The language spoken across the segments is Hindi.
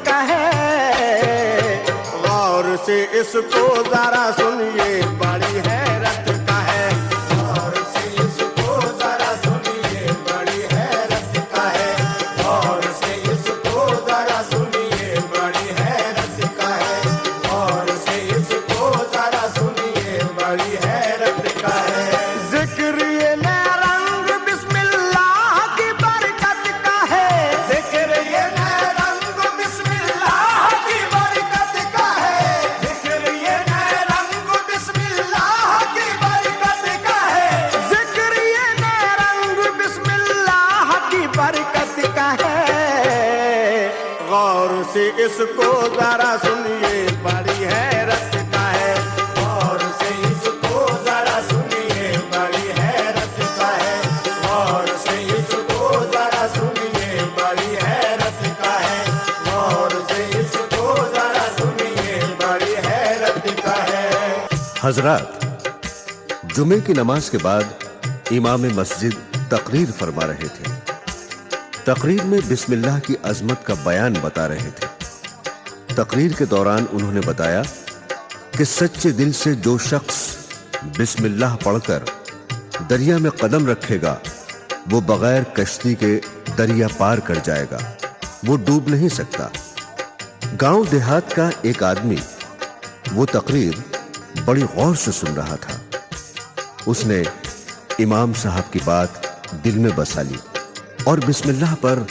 का है, गौर से इसको जरा सुनिए, बड़ी हैरत का है। गौर से इसको जरा सुनिए, बड़ी हैरत का है। गौर से इसको जरा सुनिए, बड़ी हैरत का है। गौर से इसको जरा सुनिए, बड़ी हैरत का है। जिक्र ये नया रंग बिस्मिल्लाह की बरकत का है। जिक्र ये नया रंग बिस्मिल्लाह की बरकत का है। जिक्र ये नया रंग बिस्मिल्लाह की बरकत का है। जिक्र ये नया रंग बिस्मिल्लाह की बरकत का है। गौर से इसको जरा सुनिए, बड़ी हैरत का है। गौर से इसको जरा सुनिए, बड़ी हैरत का है। गौर से इसको जरा सुनिए, बड़ी हैरत का है। गौर से इसको जरा सुनिए, बड़ी हैरत का है। हजरात, जुमे की नमाज के बाद इमाम मस्जिद तकरीर फरमा रहे थे। तकरीर में बिस्मिल्लाह की अजमत का बयान बता रहे थे। तकरीर के दौरान उन्होंने बताया कि सच्चे दिल से जो शख्स बिस्मिल्लाह पढ़कर दरिया में कदम रखेगा, वो बगैर कश्ती के दरिया पार कर जाएगा, वो डूब नहीं सकता। गांव देहात का एक आदमी वो तकरीर बड़ी गौर से सुन रहा था। उसने इमाम साहब की बात दिल में बसा ली और बिस्मिल्लाह पर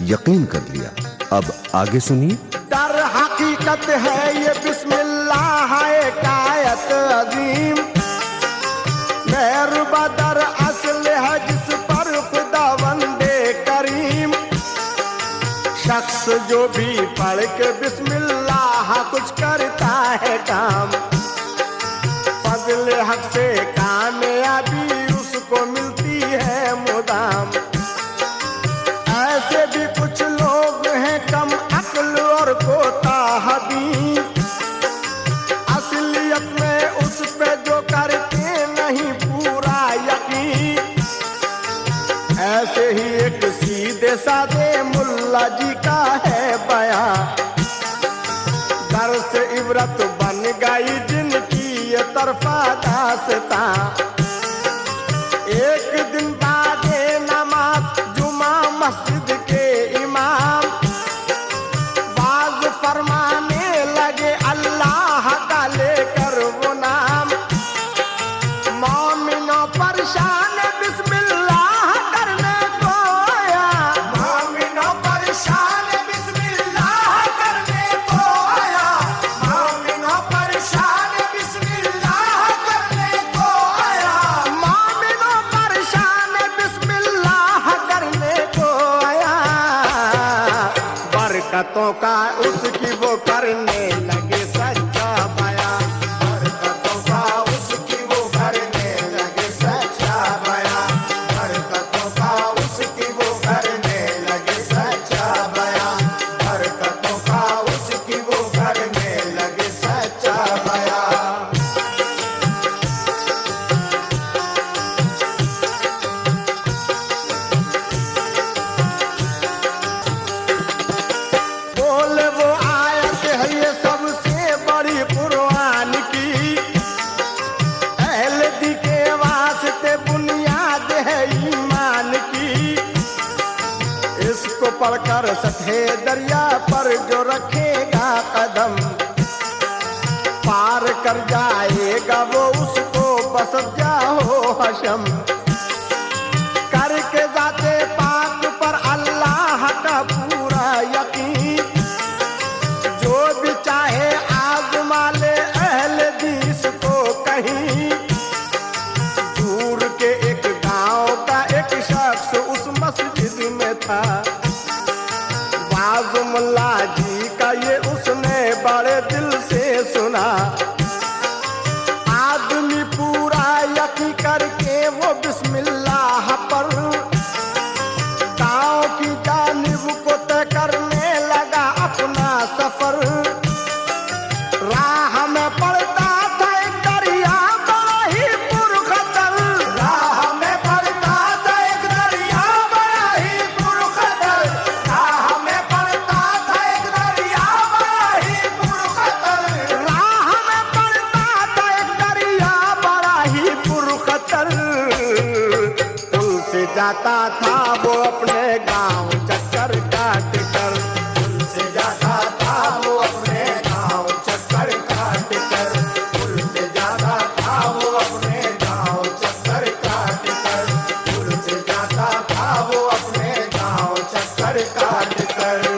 यकीन कर लिया। अब आगे सुनिए। दर हकीकत है ये बिस्मिल्लाह एक आयत अजीम, मेहरबा दर असल है जिस पर खुदावंदे करीम। शख्स जो भी पढ़ के बिस्मिल्लाह कुछ करता है काम, फजल हक से कामयाबी उसको मिलती है मुदाम। ऐसे भी कुछ लोग हैं कम अक्ल और कोताहबीन, असलियत में उस पे जो करते नहीं पूरा यकीन। ऐसे ही एक सीधे साधे मुल्ला जी का है बयान, दर से इबरत बन गई जिनकी ये तरफा दास्तां। एक दिन बाद नमाज जुमा मस्जिद के इमाम बाज फरमाने लगे अल्लाह का लेकर वो नाम। मोमिनो परेशान बिस्मिल्लाह करने को आया, मोमिनो परेशान बिस्मिल्लाह करने को आया। मोमिनो परेशान बिस्मिल्लाह करने को आया। मोमिनो परेशान बिस्मिल्लाह करने को आया। बरकतों का उसकी वो करने लगे सच्चा बयान। बरकतों का उसकी वो करने लगे सच्चा बयान। बरकतों का उसकी वो करने लगे सच्चा बयान। बरकतों का उसकी वो करने लगे सच्चा बयान। बोले वो आयत है ये सबसे बड़ी कुरान की, अहले दी के वास्ते बुनियाद है ईमान की। इसको पढ़कर सतहे दरिया पर जो रखेगा कदम, पार कर जाएगा वो उसको बस जाओ हशम। करके जाते पाक पर अल्लाह का पूरा यकीन, जो भी चाहे आज़मा ले अहले दीस को कहीं। दूर के एक गांव का एक शख्स उस मस्जिद में था, बाज़ मुल्ला जी का ये उसने बड़े दिल से सुना। आदमी पूरा यकीन करके वो बिस्मिल्लाह पर गांव की जानिब को तय करने लगा अपना सफर। राह में पड़ता था एक दरिया बड़ा ही पुरखतर, राह में पड़ता था एक दरिया बड़ा ही पुरखतर, राह में पड़ता था एक दरिया जाता था वो अपने गांव चक्कर काट कर, पुल से जाता था वो अपने गांव चक्कर काट कर, पुल से जाता था वो अपने गांव चक्कर काट कर, पुल से जाता था वो अपने गांव चक्कर काट कर।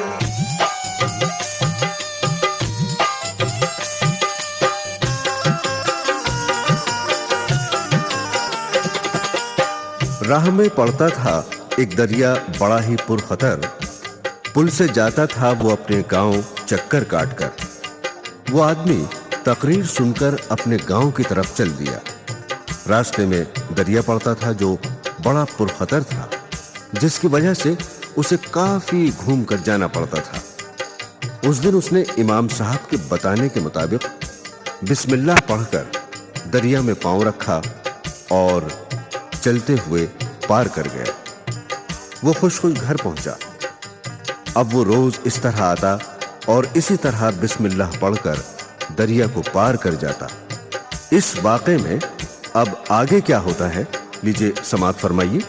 राह में पड़ता था एक दरिया बड़ा ही पुरखतर, पुल से जाता था वो अपने गांव चक्कर काटकर। वो आदमी तकरीर सुनकर अपने गांव की तरफ चल दिया। रास्ते में दरिया पड़ता था जो बड़ा पुरखतर था, जिसकी वजह से उसे काफी घूम कर जाना पड़ता था। उस दिन उसने इमाम साहब के बताने के मुताबिक बिस्मिल्लाह पढ़कर दरिया में पांव रखा और चलते हुए पार कर गया। वो खुश खुश घर पहुंचा। अब वो रोज इस तरह आता और इसी तरह बिस्मिल्लाह पढ़कर दरिया को पार कर जाता। इस वाक़े में अब आगे क्या होता है, लीजिए समाअत फरमाइए।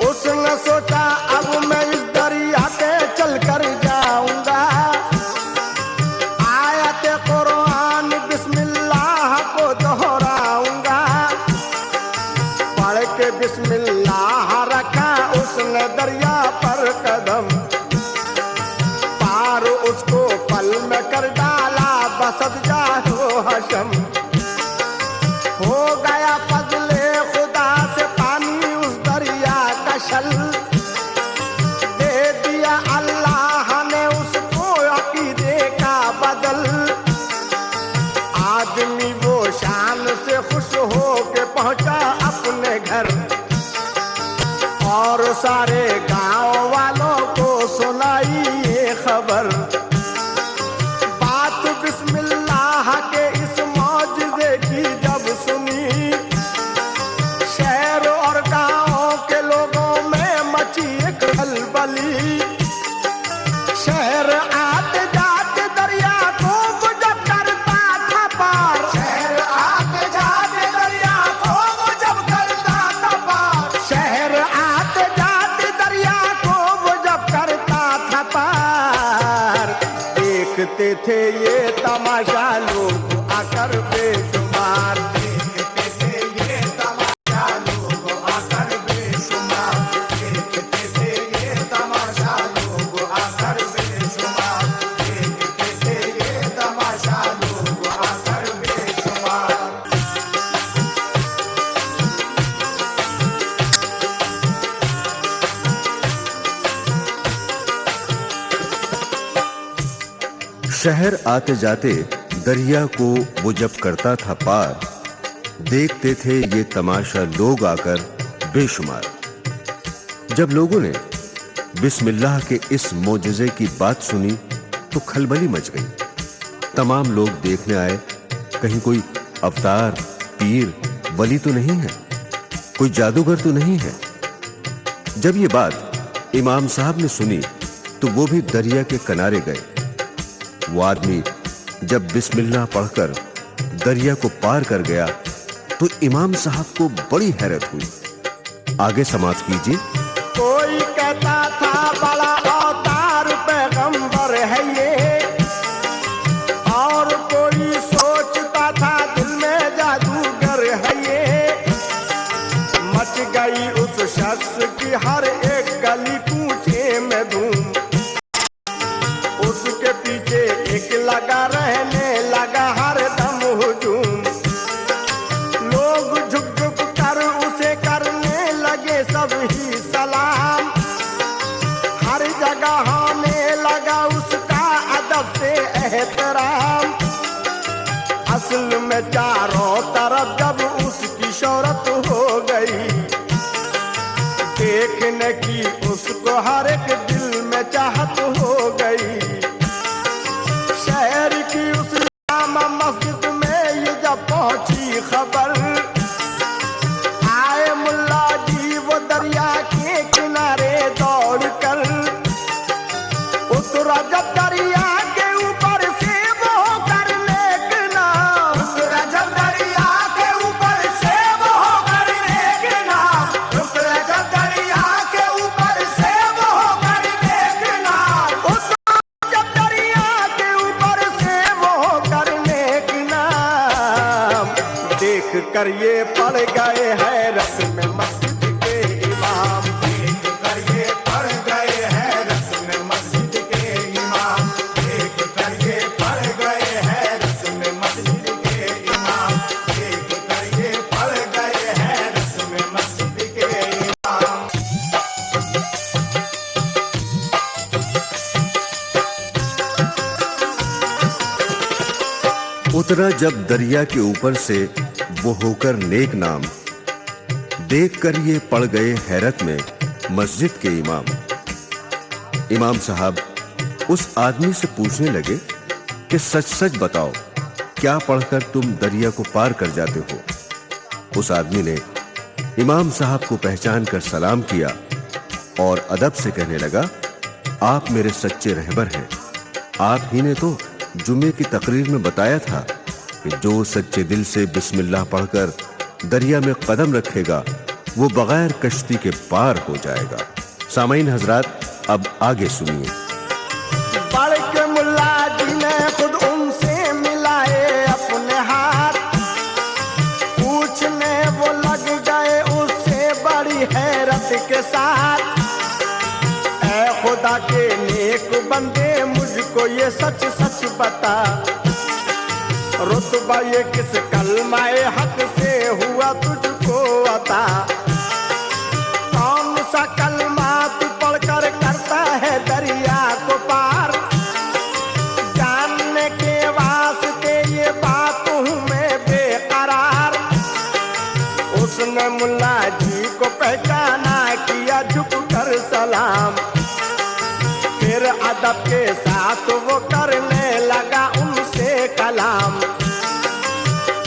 उसने सोचा अब मैं इस दरिया पे चल कर जाऊंगा, आयत कुरान बिस्मिल्लाह को दोहराऊंगा। पढ़ के बिस्मिल्लाह रखा उसने दरिया पर कदम, पार उसको पल में कर डाला बसद जाहो हशम। हो गया फजले खुदा से पानी उस दरिया का शल, दे दिया अल्लाह ने उसको अकीदे का बदल। आदमी वो शान से खुश हो के पहुंचा अपने घर, और सारे गांव वालों को सुनाई ये खबर। बात बिस्मिल्लाह के इस मौजज़े की जब सुनी, शहर और गांव के लोगों में मची एक खलबली। शहर आते जाते दरिया को वो जब करता था पार, शहर आते जाते दरिया को वो जब करता था पार, शहर आते जाते दरिया को वो जब करता था पार। देखते थे ये तमाशा लोग आकर बेशुमार, देखते थे ये तमाशा लोग आकर बेशुमार, देखते थे ये तमाशा लोग आकर बेशुमार, देखते थे ये तमाशा लोग आकर बेशुमार। शहर आते जाते दरिया को वो जब करता था पार, देखते थे ये तमाशा लोग आकर बेशुमार। जब लोगों ने बिस्मिल्लाह के इस मोजज़े की बात सुनी तो खलबली मच गई। तमाम लोग देखने आए, कहीं कोई अवतार, पीर, वली तो नहीं है, कोई जादूगर तो नहीं है। जब ये बात इमाम साहब ने सुनी तो वो भी दरिया के किनारे गए। वो आदमी जब बिस्मिल्लाह पढ़कर दरिया को पार कर गया तो इमाम साहब को बड़ी हैरत हुई। आगे समाअत कीजिए। कोई कहता था बड़ा अवतार पैगंबर है ये, और कोई सोचता था दिल में जादूगर है ये। मच गई उस शख्स की हर एक गली कूचे में धूम, उसके पीछे एक लगा रहने लगा हर दम हुजूम। लोग झुक झुक कर उसे करने लगे सब ही सलाम, हर जगह होने लगा उसका अदब से एहतराम। असल में चारों तरफ जब उसकी शोहरत हो गई, देखने की उसको हर एक दिल में चाहत हो गई। शहर की उस जामा मस्जिद में ये जब पहुंची खबर, आए मुल्ला जी वो दरिया के किनारे दौड़ कर। उतरा जब दरिया के ऊपर से वो करने के नाम, उतरा जब दरिया के ऊपर से वो करने के नाम, कर ये पड़ गए हैरत में मस्जिद के इमाम। देख कर ये पड़ गए हैरत में मस्जिद के इमाम। देख कर ये पड़ गए हैरत में मस्जिद के इमाम। देख कर ये पड़ गए हैरत में मस्जिद के इमाम। उतरा जब दरिया के ऊपर से वो होकर नेक नाम, देख कर ये पड़ गए हैरत में मस्जिद के इमाम। इमाम साहब उस आदमी से पूछने लगे कि सच सच बताओ, क्या पढ़कर तुम दरिया को पार कर जाते हो? उस आदमी ने इमाम साहब को पहचान कर सलाम किया और अदब से कहने लगा, आप मेरे सच्चे रहबर हैं। आप ही ने तो जुमे की तकरीर में बताया था कि जो सच्चे दिल से बिस्मिल्लाह पढ़कर दरिया में कदम रखेगा वो बगैर कश्ती के पार हो जाएगा। सामाईन हजरात, अब आगे सुनिए। बड़ के मुल्ला जी ने खुद उनसे मिलाए अपने हाथ, पूछने वो लग गए उससे बड़ी हैरत के साथ। ऐ खुदा के नेक बंदे, मुझको ये सच सच बता, रुतबा ये किस कलमाए हक से हुआ तुझको अता? कौन सा कलमा तू पढ़कर करता है दरिया को पार? जानने के वास्ते ये बात हूँ मैं बेकरार। उसने मुल्ला जी को पहचाना, किया झुक कर सलाम। फिर अदब के साथ वो करने लगा उनसे कलाम।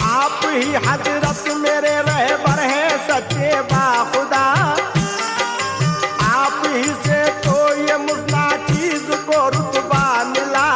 आप ही हजरत मेरे रहबर हैं सच्चे बाखुदा, आप ही से तो ये मुस्ना चीज को रुतबा मिला।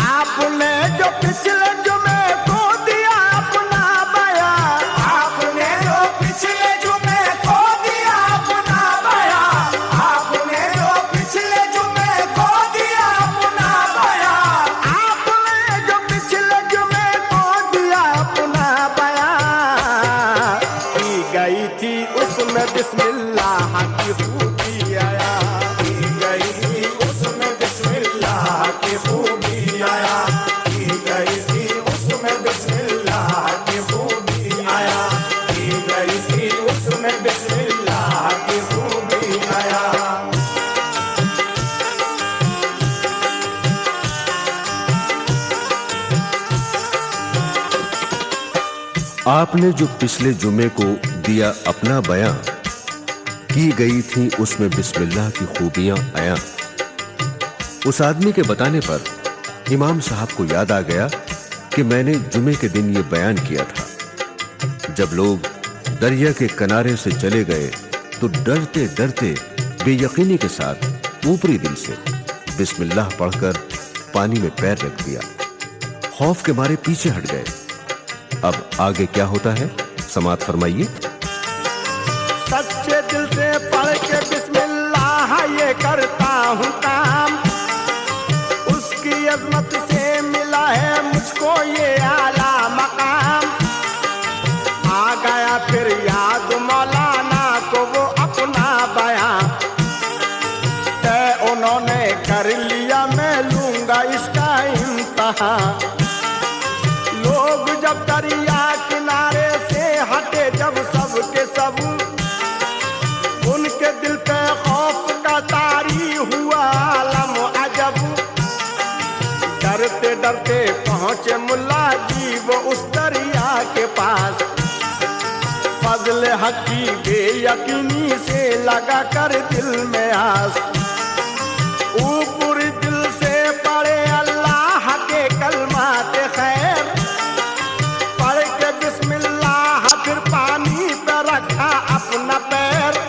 आपने जो पिछले जुमे को दिया अपना बयान, आपने जो पिछले जुमे को दिया अपना बयान, आपने जो पिछले जुमे को दिया अपना बयान, आपने जो पिछले जुमे को दिया अपना बयान। की गई थी उसमें बिस्मिल्लाह की खूबी आया, की गई थी उसमें बिस्मिल्लाह की खूबी आया, की गई थी उसमें बिस्मिल्लाह की खूबी आया, की गई थी उसमें बिस्मिल्लाह की खूबी आया। आपने जो पिछले जुमे को दिया अपना बयां, की गई थी उसमें बिस्मिल्लाह की खूबियां आया। उस आदमी के बताने पर इमाम साहब को याद आ गया कि मैंने जुमे के दिन ये बयान किया था। जब लोग दरिया के किनारे से चले गए तो डरते डरते बेयकीनी के साथ ऊपरी दिल से बिस्मिल्लाह पढ़कर पानी में पैर रख दिया। खौफ के मारे पीछे हट गए। अब आगे क्या होता है, समाअत फरमाइए। सच्चे दिल से पढ़ के बिस्मिल्लाह ये करता हूँ काम, उसकी अजमत से मिला है मुझको ये आला मकाम। आ गया फिर याद मौलाना को वो अपना बयान, तय उन्होंने कर लिया मैं लूंगा इसका इम्तिहान। लोग जब दरिया किनारे से हटे जब सबके सब, उनके दिल पे खौफ का तारी हुआ आलम अजब। डरते डरते पहुंचे मुल्ला जी वो उस दरिया के पास, फजल हक की बेयकीनी से लगा कर दिल में आस। ऊपर दिल से पढ़े अल्लाह के कलमात खैर, पढ़ के बिस्मिल्लाह फिर पानी पे रखा अपना पैर।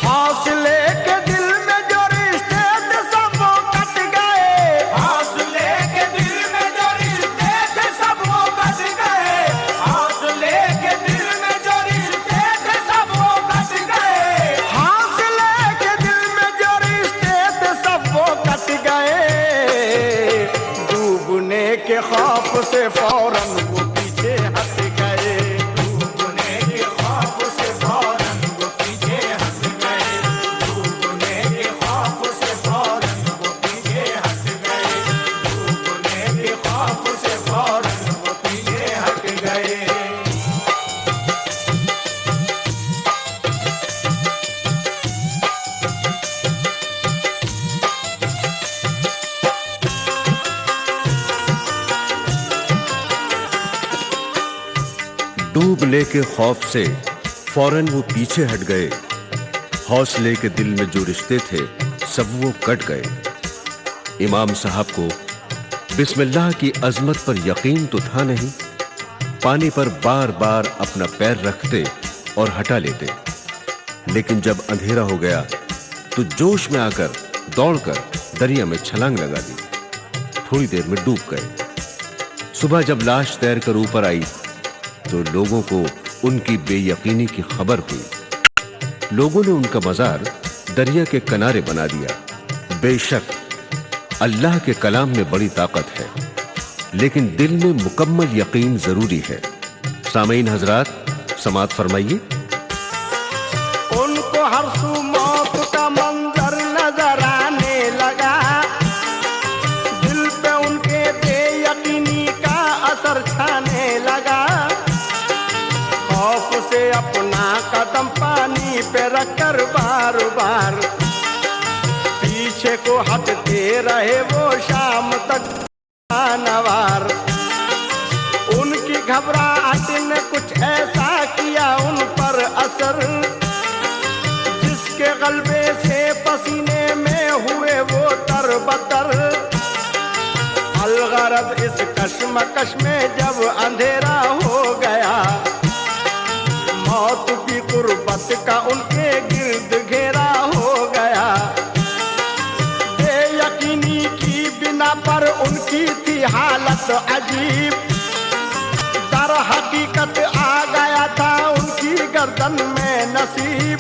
हौसले के दिल में जो रिश्ते थे सब वो कट गए, हौसले के दिल में जो रिश्ते थे सब वो कट गए, हौसले के दिल में जो रिश्ते थे सब वो कट गए, हौसले के दिल में डूबने के खौफ से फौरन वो पीछे हट गए। हौसले के दिल में जो रिश्ते थे सब वो कट गए। इमाम साहब को बिस्मिल्लाह की अजमत पर यकीन तो था नहीं। पानी पर बार बार अपना पैर रखते और हटा लेते, लेकिन जब अंधेरा हो गया तो जोश में आकर दौड़कर दरिया में छलांग लगा दी। थोड़ी देर में डूब गए। सुबह जब लाश तैरकर ऊपर आई तो लोगों को उनकी बेयकीनी की खबर हुई। लोगों ने उनका मजार दरिया के किनारे बना दिया। बेशक अल्लाह के कलाम में बड़ी ताकत है, लेकिन दिल में मुकम्मल यकीन जरूरी है। सामीन हजरात, समाअत फरमाइए। उनको हर सू मौत का मंजर नजर आने लगा। दिल पे उनके बेयकीनी का असर छाने लगा। खौफ से अपना कदम पानी पे रखकर बार बार पीछे को हटते रहे वो शाम तक नवार। उनकी घबराहट ने कुछ ऐसा किया उन पर असर, जिसके गलबे से पसीने में हुए वो तरबतर। अलगरज इस कश्मकश में जब अंधेरा हो गया, मौत की गुर्बत का उनके गिर्द घेरा हो गया। बेयकीनी की बिना पर उनकी थी हालत अजीब। दर हकीकत आ गया था उनकी गर्दन में नसीब।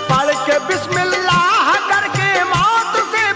पढ़ के बिस्मिल्लाह करके मौत से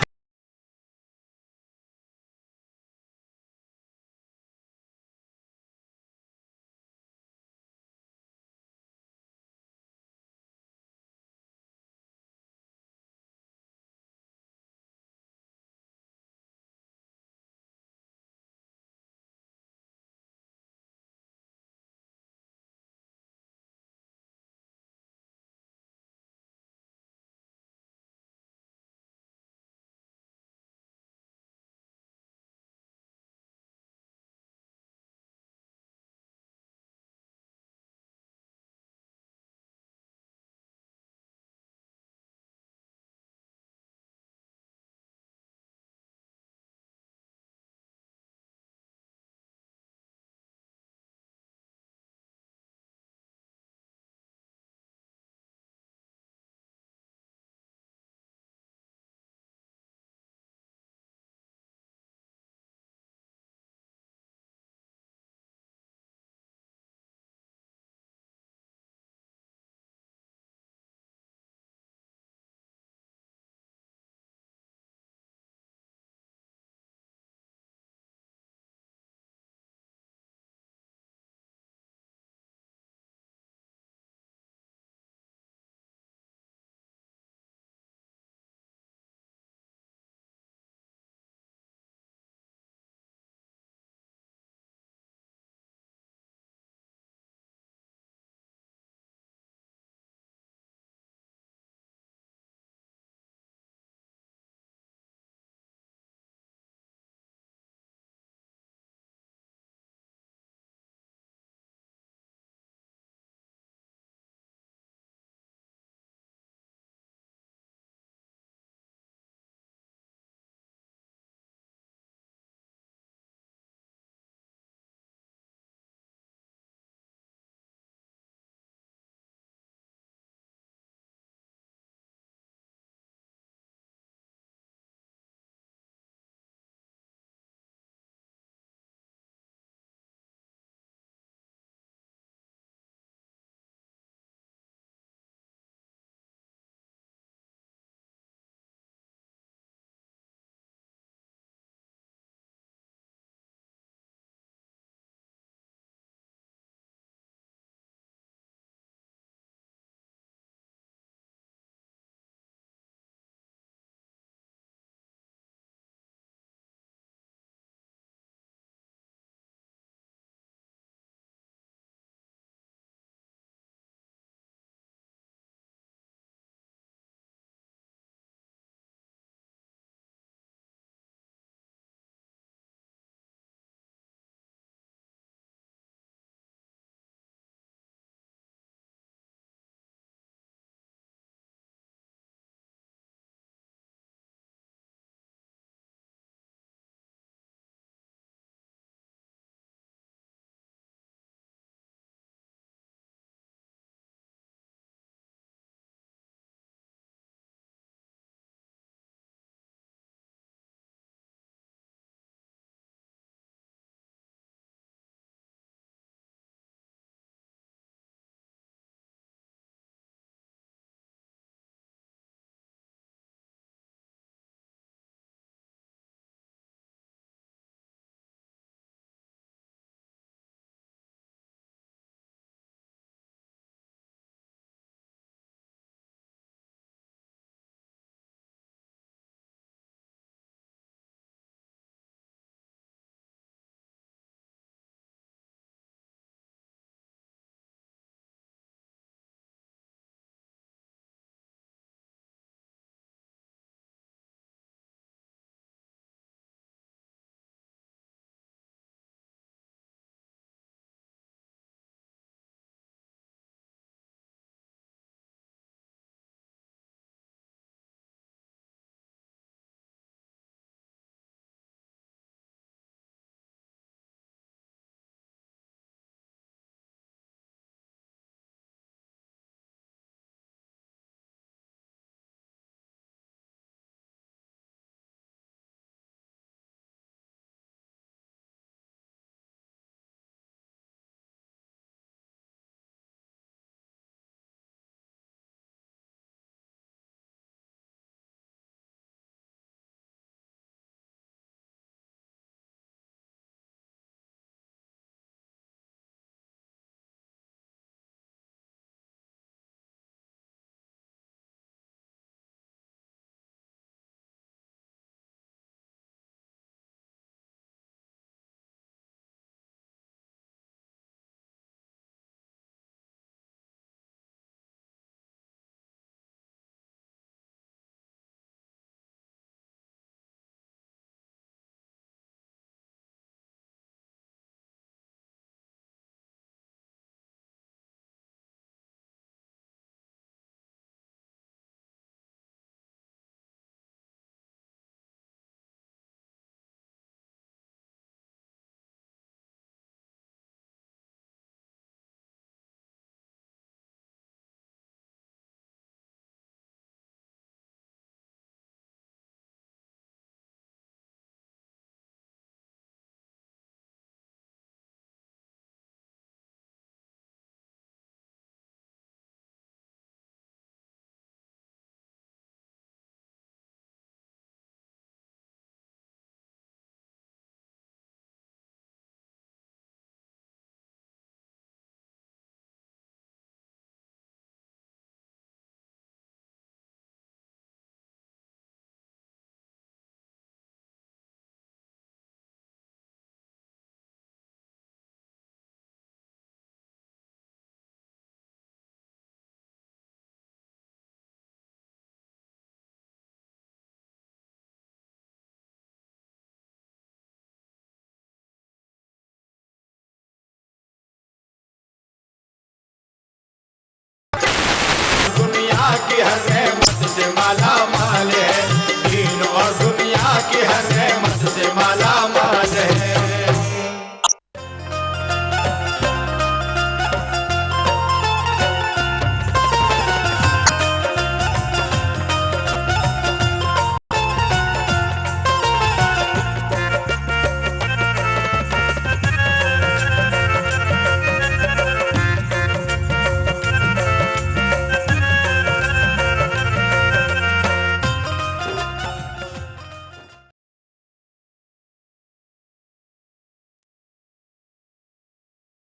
हर